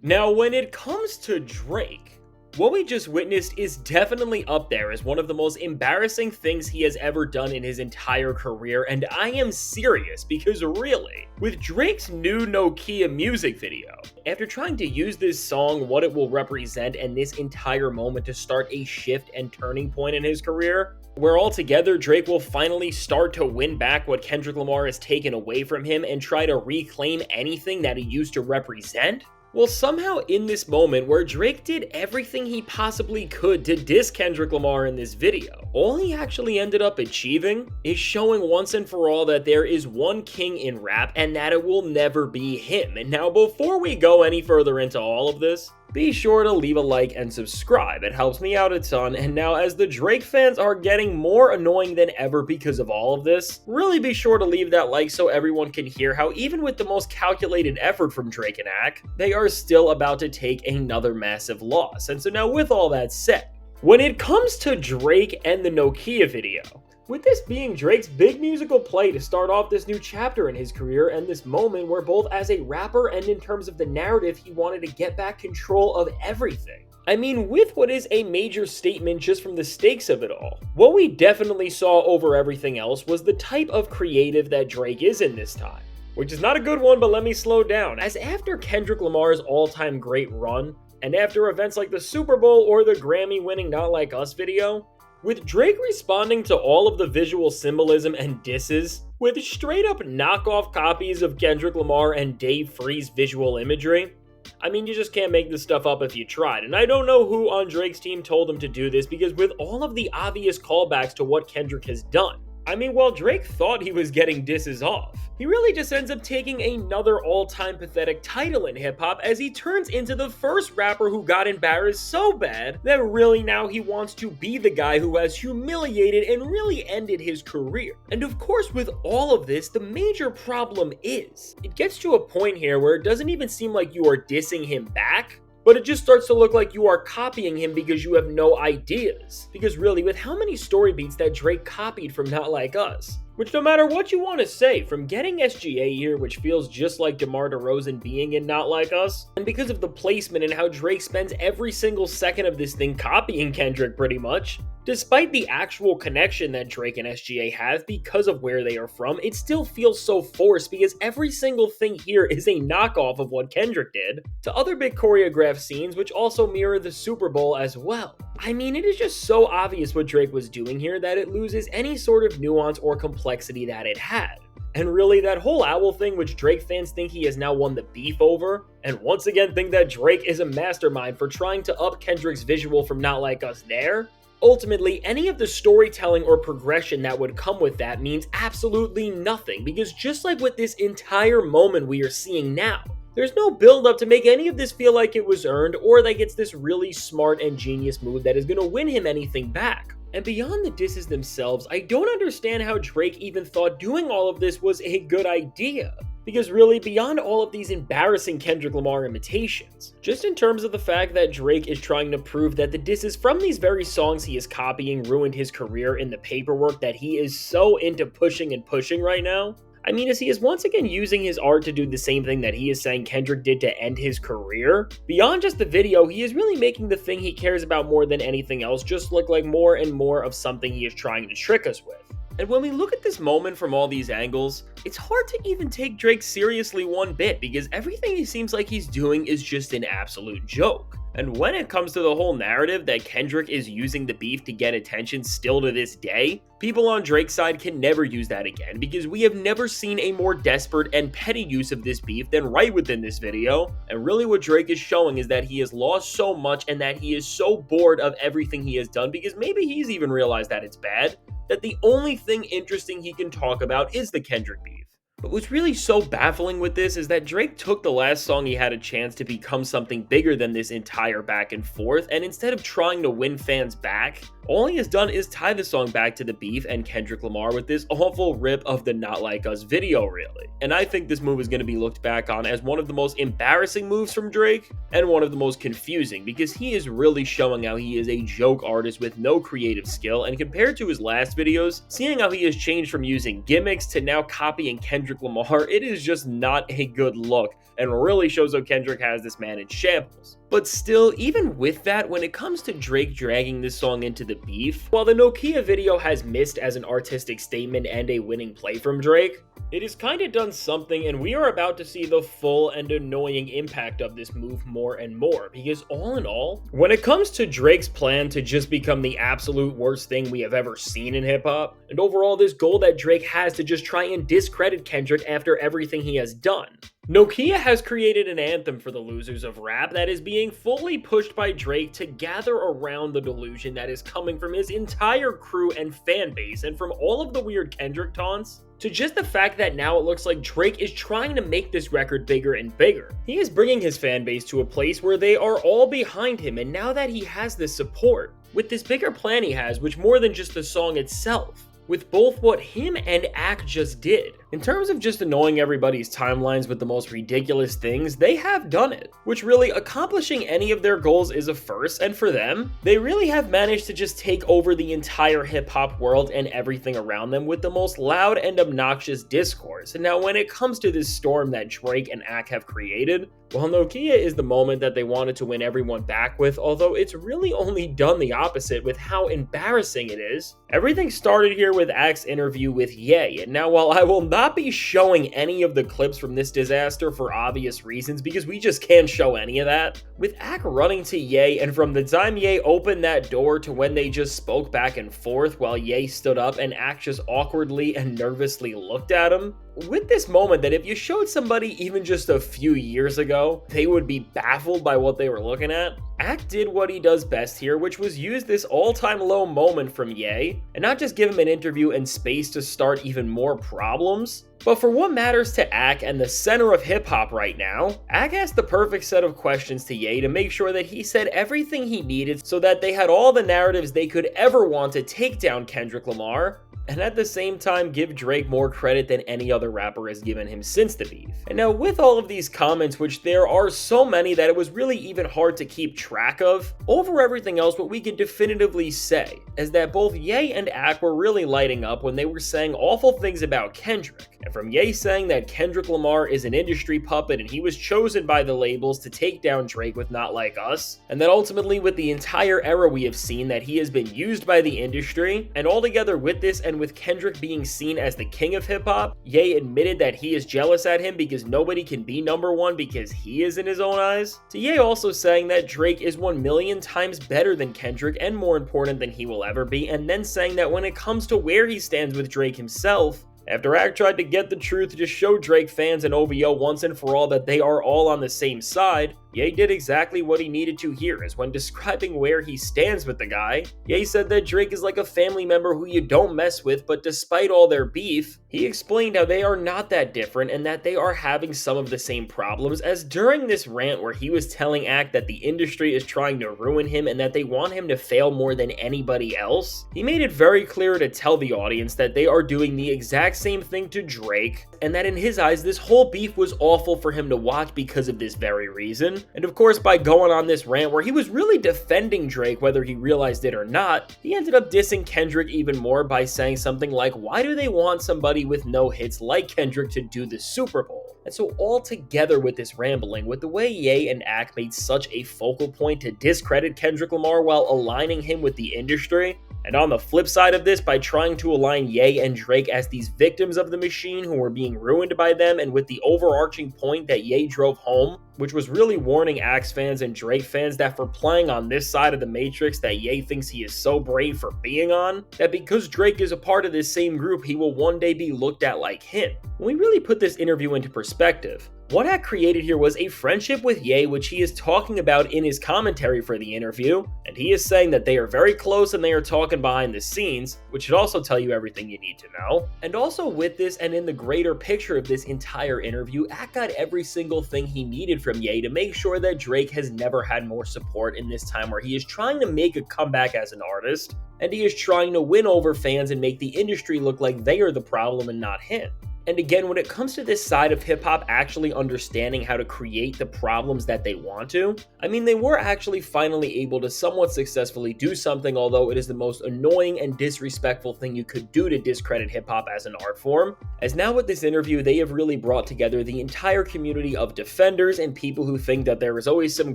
Now, when it comes to Drake, what we just witnessed is definitely up there as one of the most embarrassing things he has ever done in his entire career, and I am serious because really, with Drake's new Nokia music video, after trying to use this song, what it will represent, and this entire moment to start a shift and turning point in his career, where altogether Drake will finally start to win back what Kendrick Lamar has taken away from him and try to reclaim anything that he used to represent? Well, somehow in this moment where Drake did everything he possibly could to diss Kendrick Lamar in this video, all he actually ended up achieving is showing once and for all that there is one king in rap and that it will never be him. And now before we go any further into all of this, be sure to leave a like and subscribe, it helps me out a ton. And now as the Drake fans are getting more annoying than ever because of all of this, really be sure to leave that like so everyone can hear how even with the most calculated effort from Drake and Ak, they are still about to take another massive loss. And so now with all that said, when it comes to Drake and the Nokia video, with this being Drake's big musical play to start off this new chapter in his career and this moment where both as a rapper and in terms of the narrative he wanted to get back control of everything. I mean, with what is a major statement just from the stakes of it all, what we definitely saw over everything else was the type of creative that Drake is in this time. Which is not a good one, but let me slow down, as after Kendrick Lamar's all-time great run, and after events like the Super Bowl or the Grammy-winning Not Like Us video, with Drake responding to all of the visual symbolism and disses with straight up knockoff copies of Kendrick Lamar and Dave Free's visual imagery, I mean, you just can't make this stuff up if you tried. And I don't know who on Drake's team told him to do this, because with all of the obvious callbacks to what Kendrick has done, I mean, while Drake thought he was getting disses off, he really just ends up taking another all-time pathetic title in hip-hop as he turns into the first rapper who got embarrassed so bad that really now he wants to be the guy who has humiliated and really ended his career. And of course, with all of this, the major problem is, it gets to a point here where it doesn't even seem like you are dissing him back, but it just starts to look like you are copying him because you have no ideas. Because really, with how many story beats that Drake copied from Not Like Us, which no matter what you want to say, from getting SGA here, which feels just like DeMar DeRozan being in Not Like Us, and because of the placement and how Drake spends every single second of this thing copying Kendrick pretty much, despite the actual connection that Drake and SGA have because of where they are from, it still feels so forced because every single thing here is a knockoff of what Kendrick did to other big choreographed scenes which also mirror the Super Bowl as well. I mean, it is just so obvious what Drake was doing here that it loses any sort of nuance or complexity that it had. And really, that whole owl thing, which Drake fans think he has now won the beef over, and once again think that Drake is a mastermind for trying to up Kendrick's visual from Not Like Us there, ultimately, any of the storytelling or progression that would come with that means absolutely nothing, because just like with this entire moment we are seeing now, there's no build up to make any of this feel like it was earned or like it's this really smart and genius move that is going to win him anything back. And beyond the disses themselves, I don't understand how Drake even thought doing all of this was a good idea. Because really, beyond all of these embarrassing Kendrick Lamar imitations, just in terms of the fact that Drake is trying to prove that the disses from these very songs he is copying ruined his career in the paperwork that he is so into pushing and pushing right now, I mean, as he is once again using his art to do the same thing that he is saying Kendrick did to end his career, beyond just the video, he is really making the thing he cares about more than anything else just look like more and more of something he is trying to trick us with. And when we look at this moment from all these angles, it's hard to even take Drake seriously one bit because everything he seems like he's doing is just an absolute joke. And when it comes to the whole narrative that Kendrick is using the beef to get attention still to this day, people on Drake's side can never use that again because we have never seen a more desperate and petty use of this beef than right within this video. And really what Drake is showing is that he has lost so much and that he is so bored of everything he has done because maybe he's even realized that it's bad, that the only thing interesting he can talk about is the Kendrick beef. But what's really so baffling with this is that Drake took the last song he had a chance to become something bigger than this entire back and forth, and instead of trying to win fans back, all he has done is tie the song back to the beef and Kendrick Lamar with this awful rip of the Not Like Us video, really. And I think this move is going to be looked back on as one of the most embarrassing moves from Drake and one of the most confusing, because he is really showing how he is a joke artist with no creative skill, and compared to his last videos, seeing how he has changed from using gimmicks to now copying Kendrick Lamar, it is just not a good look and really shows how Kendrick has this man in shambles. But still, even with that, when it comes to Drake dragging this song into the beef, while the Nokia video has missed as an artistic statement and a winning play from Drake, it has kind of done something, and we are about to see the full and annoying impact of this move more and more, because all in all, when it comes to Drake's plan to just become the absolute worst thing we have ever seen in hip-hop, and overall this goal that Drake has to just try and discredit Kendrick after everything he has done, Nokia has created an anthem for the losers of rap that is being fully pushed by Drake to gather around the delusion that is coming from his entire crew and fan base, and from all of the weird Kendrick taunts to just the fact that now it looks like Drake is trying to make this record bigger and bigger. He is bringing his fan base to a place where they are all behind him, and now that he has this support, with this bigger plan he has, which more than just the song itself, with both what him and Ak just did. In terms of just annoying everybody's timelines with the most ridiculous things, they have done it, which really accomplishing any of their goals is a first, and for them, they really have managed to just take over the entire hip-hop world and everything around them with the most loud and obnoxious discourse. And now when it comes to this storm that Drake and Ak have created, while Nokia is the moment that they wanted to win everyone back with, although it's really only done the opposite with how embarrassing it is. Everything started here with Ak's interview with Ye, and now while I will not be showing any of the clips from this disaster for obvious reasons, because we just can't show any of that, with Ak running to Ye, and from the time Ye opened that door to when they just spoke back and forth while Ye stood up and Ak just awkwardly and nervously looked at him, with this moment that if you showed somebody even just a few years ago, they would be baffled by what they were looking at, Ak did what he does best here, which was use this all-time low moment from Ye, and not just give him an interview and space to start even more problems, but for what matters to Ak and the center of hip-hop right now, Ak asked the perfect set of questions to Ye to make sure that he said everything he needed so that they had all the narratives they could ever want to take down Kendrick Lamar, and at the same time give Drake more credit than any other rapper has given him since the beef. And now with all of these comments, which there are so many that it was really even hard to keep track of, over everything else what we can definitively say is that both Ye and Ak were really lighting up when they were saying awful things about Kendrick. And from Ye saying that Kendrick Lamar is an industry puppet and he was chosen by the labels to take down Drake with Not Like Us, and that ultimately with the entire era we have seen that he has been used by the industry, and altogether with this and with Kendrick being seen as the king of hip-hop, Ye admitted that he is jealous at him because nobody can be number one because he is in his own eyes, to Ye also saying that Drake is 1,000,000 times better than Kendrick and more important than he will ever be, and then saying that when it comes to where he stands with Drake himself, after Ak tried to get the truth to show Drake fans and OVO once and for all that they are all on the same side, Ye did exactly what he needed to hear, as when describing where he stands with the guy, Ye said that Drake is like a family member who you don't mess with, but despite all their beef, he explained how they are not that different and that they are having some of the same problems, as during this rant where he was telling Ak that the industry is trying to ruin him and that they want him to fail more than anybody else, he made it very clear to tell the audience that they are doing the exact same thing to Drake, and that in his eyes this whole beef was awful for him to watch because of this very reason. And of course, by going on this rant where he was really defending Drake whether he realized it or not, he ended up dissing Kendrick even more by saying something like, why do they want somebody with no hits like Kendrick to do the Super Bowl? And so all together with this rambling, with the way Ye and Ak made such a focal point to discredit Kendrick Lamar while aligning him with the industry, and on the flip side of this, by trying to align Ye and Drake as these victims of the machine who were being ruined by them, and with the overarching point that Ye drove home, which was really warning Axe fans and Drake fans that for playing on this side of the matrix that Ye thinks he is so brave for being on, that because Drake is a part of this same group, he will one day be looked at like him. When we really put this interview into perspective, What Ack created here was a friendship with Ye, which he is talking about in his commentary for the interview, and he is saying that they are very close and they are talking behind the scenes, which should also tell you everything you need to know. And also with this and in the greater picture of this entire interview, Ack got every single thing he needed from Ye to make sure that Drake has never had more support in this time where he is trying to make a comeback as an artist, and he is trying to win over fans and make the industry look like they are the problem and not him. And again, when it comes to this side of hip-hop actually understanding how to create the problems that they want to, I mean, they were actually finally able to somewhat successfully do something, although it is the most annoying and disrespectful thing you could do to discredit hip-hop as an art form. As now with this interview, they have really brought together the entire community of defenders and people who think that there is always some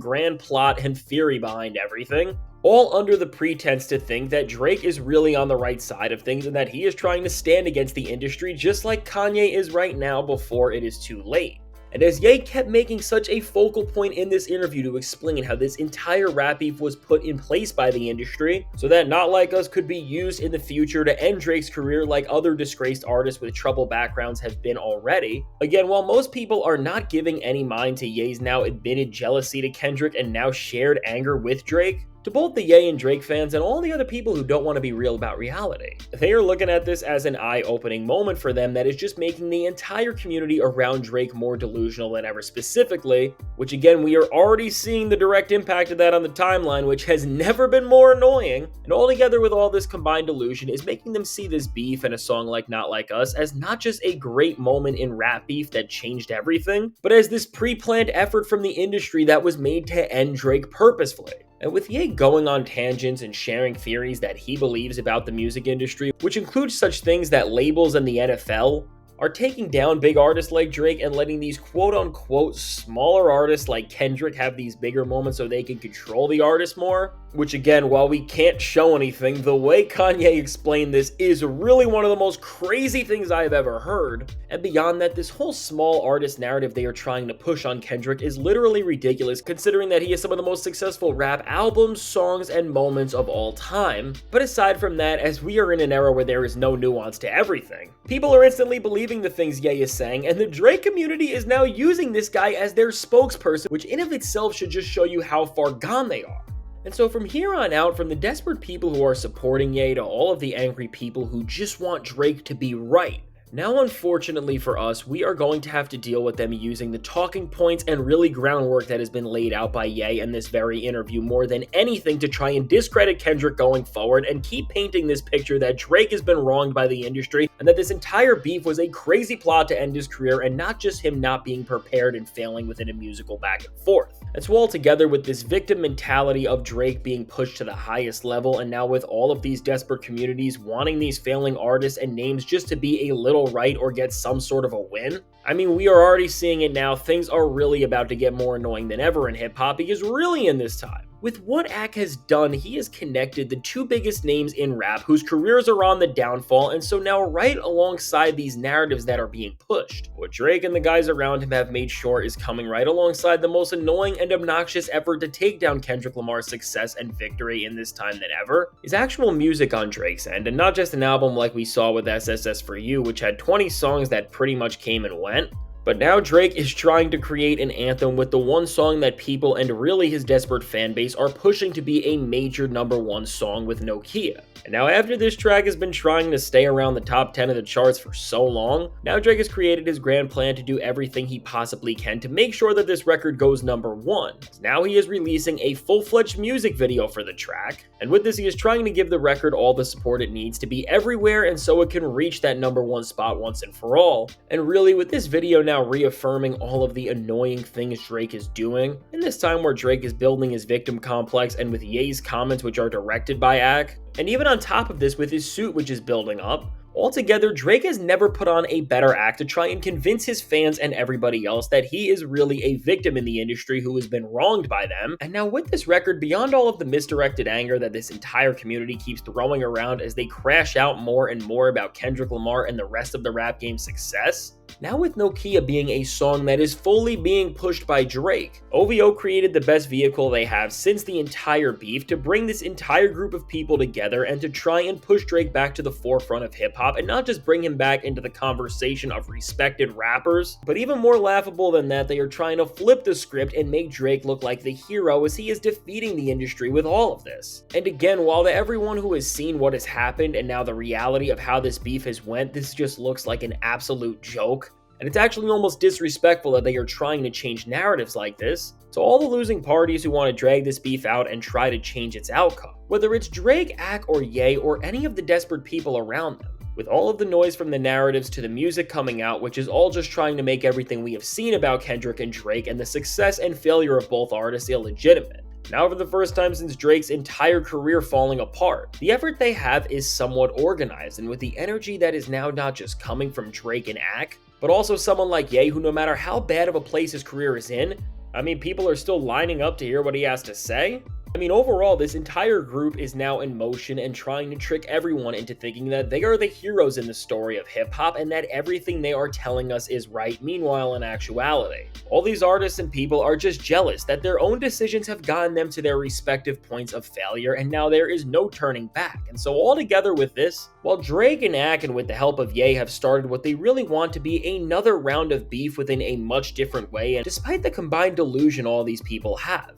grand plot and theory behind everything, all under the pretense to think that Drake is really on the right side of things and that he is trying to stand against the industry just like Kanye is right now before it is too late. And as Ye kept making such a focal point in this interview to explain how this entire rap beef was put in place by the industry so that Not Like Us could be used in the future to end Drake's career like other disgraced artists with troubled backgrounds have been already. Again, while most people are not giving any mind to Ye's now admitted jealousy to Kendrick and now shared anger with Drake, to both the Ye and Drake fans and all the other people who don't want to be real about reality, they are looking at this as an eye-opening moment for them that is just making the entire community around Drake more delusional than ever specifically, which again, we are already seeing the direct impact of that on the timeline, which has never been more annoying, and all together with all this combined delusion is making them see this beef and a song like Not Like Us as not just a great moment in rap beef that changed everything, but as this pre-planned effort from the industry that was made to end Drake purposefully. And with Ye going on tangents and sharing theories that he believes about the music industry, which includes such things that labels and the NFL are taking down big artists like Drake and letting these quote-unquote smaller artists like Kendrick have these bigger moments so they can control the artist more. Which again, while we can't show anything, the way Kanye explained this is really one of the most crazy things I have ever heard. And beyond that, this whole small artist narrative they are trying to push on Kendrick is literally ridiculous considering that he has some of the most successful rap albums, songs, and moments of all time. But aside from that, as we are in an era where there is no nuance to everything, people are instantly believing the things Ye is saying, and the Drake community is now using this guy as their spokesperson, which in of itself should just show you how far gone they are. And so from here on out, from the desperate people who are supporting Ye to all of the angry people who just want Drake to be right, now unfortunately for us, we are going to have to deal with them using the talking points and really groundwork that has been laid out by Ye in this very interview more than anything to try and discredit Kendrick going forward and keep painting this picture that Drake has been wronged by the industry and that this entire beef was a crazy plot to end his career and not just him not being prepared and failing within a musical back and forth. And so all together with this victim mentality of Drake being pushed to the highest level, and now with all of these desperate communities wanting these failing artists and names just to be a little right or get some sort of a win, I mean, we are already seeing it now. Things are really about to get more annoying than ever in hip-hop because really in this time, with what Ack has done, he has connected the two biggest names in rap whose careers are on the downfall, and so now right alongside these narratives that are being pushed, what Drake and the guys around him have made sure is coming right alongside the most annoying and obnoxious effort to take down Kendrick Lamar's success and victory in this time than ever, is actual music on Drake's end, and not just an album like we saw with SSS For You, which had 20 songs that pretty much came and went. But now Drake is trying to create an anthem with the one song that people and really his desperate fan base are pushing to be a major #1 song with Nokia. And now after this track has been trying to stay around the top 10 of the charts for so long, now Drake has created his grand plan to do everything he possibly can to make sure that this record goes #1. Now he is releasing a full-fledged music video for the track, and with this he is trying to give the record all the support it needs to be everywhere and so it can reach that #1 spot once and for all. And really with this video now reaffirming all of the annoying things Drake is doing, in this time where Drake is building his victim complex and with Ye's comments which are directed by Ack, and even on top of this with his suit which is building up, altogether Drake has never put on a better act to try and convince his fans and everybody else that he is really a victim in the industry who has been wronged by them. And now with this record, beyond all of the misdirected anger that this entire community keeps throwing around as they crash out more and more about Kendrick Lamar and the rest of the rap game's success, Now with Nokia being a song that is fully being pushed by Drake, OVO created the best vehicle they have since the entire beef to bring this entire group of people together and to try and push Drake back to the forefront of hip-hop and not just bring him back into the conversation of respected rappers, but even more laughable than that, they are trying to flip the script and make Drake look like the hero as he is defeating the industry with all of this. And again, while to everyone who has seen what has happened and now the reality of how this beef has went, this just looks like an absolute joke. And it's actually almost disrespectful that they are trying to change narratives like this. To all the losing parties who want to drag this beef out and try to change its outcome, whether it's Drake, Ak, or Ye, or any of the desperate people around them, with all of the noise from the narratives to the music coming out, which is all just trying to make everything we have seen about Kendrick and Drake and the success and failure of both artists illegitimate. Now for the first time since Drake's entire career falling apart, the effort they have is somewhat organized, and with the energy that is now not just coming from Drake and Ak, but also someone like Ye, who no matter how bad of a place his career is in, I mean, people are still lining up to hear what he has to say. I mean, overall, this entire group is now in motion and trying to trick everyone into thinking that they are the heroes in the story of hip-hop and that everything they are telling us is right, meanwhile in actuality, all these artists and people are just jealous that their own decisions have gotten them to their respective points of failure and now there is no turning back. And so all together with this, while Drake and Ak and with the help of Ye have started what they really want to be another round of beef within a much different way, and despite the combined delusion all these people have,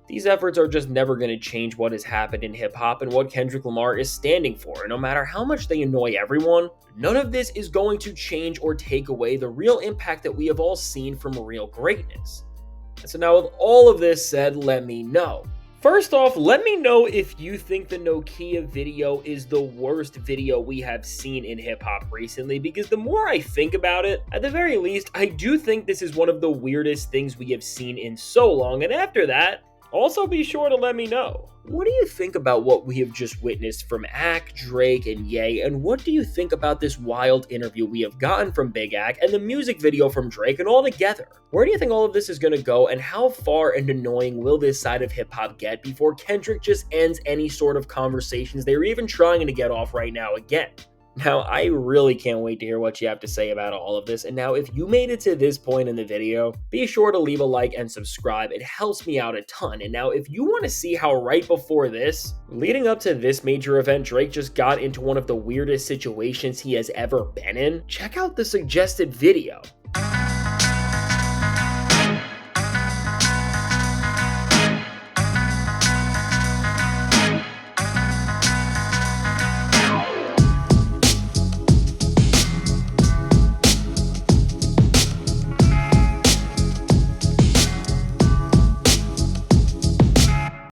these efforts are just never going to change what has happened in hip-hop and what Kendrick Lamar is standing for, and no matter how much they annoy everyone, none of this is going to change or take away the real impact that we have all seen from real greatness. And so now with all of this said, let me know. First off, let me know if you think the Nokia video is the worst video we have seen in hip-hop recently, because the more I think about it, at the very least, I do think this is one of the weirdest things we have seen in so long, and after that, also be sure to let me know. What do you think about what we have just witnessed from Ak, Drake, and Ye, and what do you think about this wild interview we have gotten from Big Ak and the music video from Drake, and all together? Where do you think all of this is going to go, and how far and annoying will this side of hip-hop get before Kendrick just ends any sort of conversations they're even trying to get off right now again? Now, I really can't wait to hear what you have to say about all of this, and now if you made it to this point in the video, be sure to leave a like and subscribe. It helps me out a ton. And now if you want to see how right before this, leading up to this major event, Drake just got into one of the weirdest situations he has ever been in, check out the suggested video.